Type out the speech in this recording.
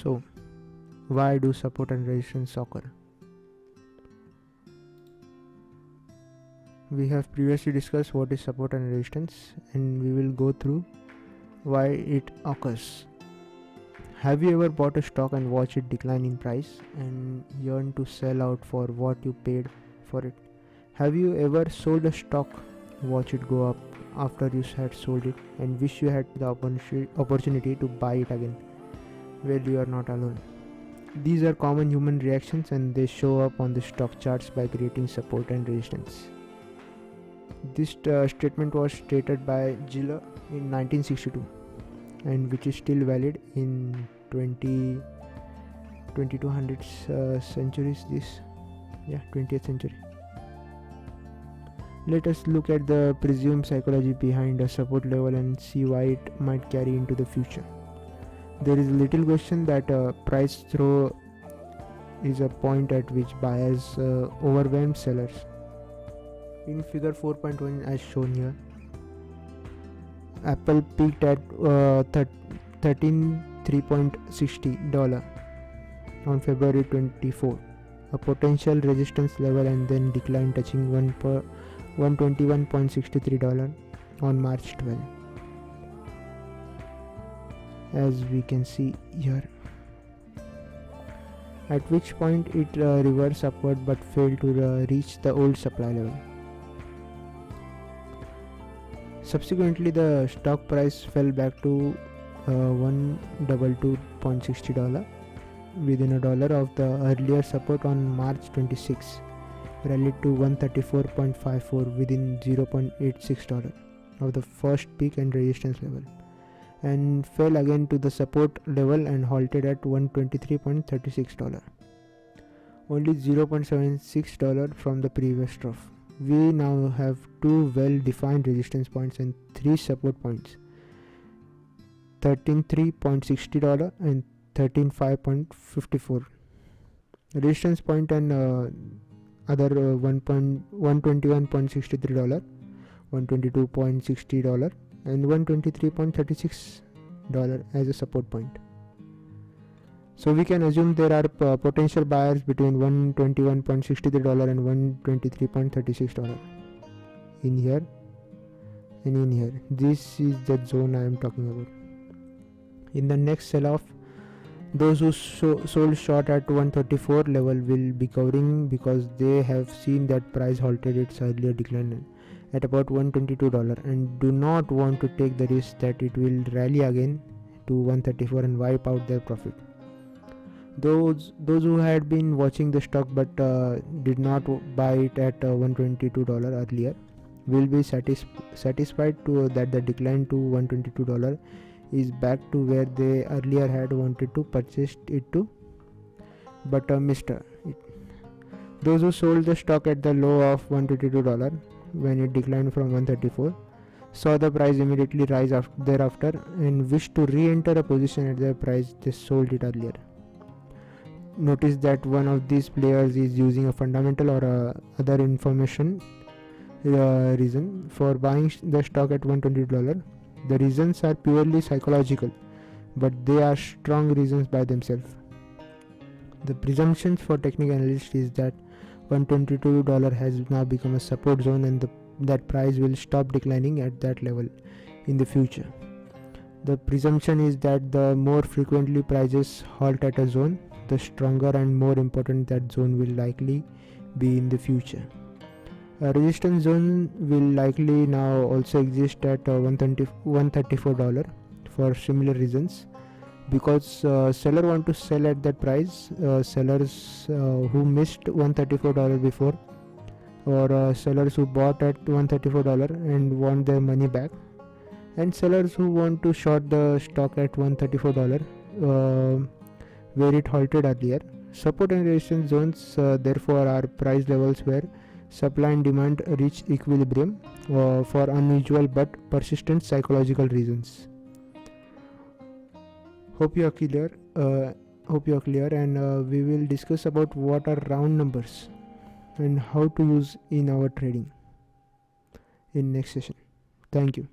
So why do support and resistance occur? We have previously discussed what is support and resistance, and we will go through why it occurs. Have you ever bought a stock and watched it decline in price and yearned to sell out for what you paid for it? Have you ever sold a stock, watch it go up after you had sold it, and wish you had the opportunity to buy it again? Well, you are not alone. These are common human reactions, and they show up on the stock charts by creating support and resistance. This statement was stated by Giller in 1962, and which is still valid in 2200 centuries. 20th century. Let us look at the presumed psychology behind a support level and see why it might carry into the future. There is little question that a price throw is a point at which buyers overwhelm sellers. In figure 4.1 as shown here, Apple peaked at $13.60 on February 24, a potential resistance level, and then declined, touching $121.63 on March 12, as we can see here, at which point it reversed upward but failed to reach the old supply level. Subsequently, the stock price fell back to $122.60 within a dollar of the earlier support on March 26, rallied to $134.54 within $0.86 of the first peak and resistance level, and fell again to the support level and halted at $123.36, only $0.76 from the previous trough. We now have two well-defined resistance points and three support points, $13.60 and $13.54. Resistance point and other $121.63, $122.60 and $123.36 as a support point. So we can assume there are potential buyers between $121.63 and $123.36 in here and in here. This is the zone I am talking about. In the next sell-off, those who sold short at 134 level will be covering because they have seen that price halted its earlier decline at about $122 and do not want to take the risk that it will rally again to 134 and wipe out their profit. Those who had been watching the stock but did not buy it at $122 earlier will be satisfied that the decline to $122 is back to where they earlier had wanted to purchase it to, but missed it. Those who sold the stock at the low of $122 when it declined from 134 saw the price immediately rise thereafter and wished to re-enter a position at the price they sold it earlier. Notice that one of these players is using a fundamental or other information reason for buying the stock at $120. The reasons are purely psychological, but they are strong reasons by themselves. The presumptions for technical analysts is that $122 has now become a support zone and that price will stop declining at that level in the future. The presumption is that the more frequently prices halt at a zone, the stronger and more important that zone will likely be in the future. A resistance zone will likely now also exist at $134 for similar reasons, because seller want to sell at that price. Sellers who missed $134 before, or sellers who bought at $134 and want their money back, and sellers who want to short the stock at $134 where it halted earlier. Support and resistance zones therefore are price levels where supply and demand reach equilibrium for unusual but persistent psychological reasons. Hope you are clear. And we will discuss about what are round numbers and how to use in our trading in next session. Thank you.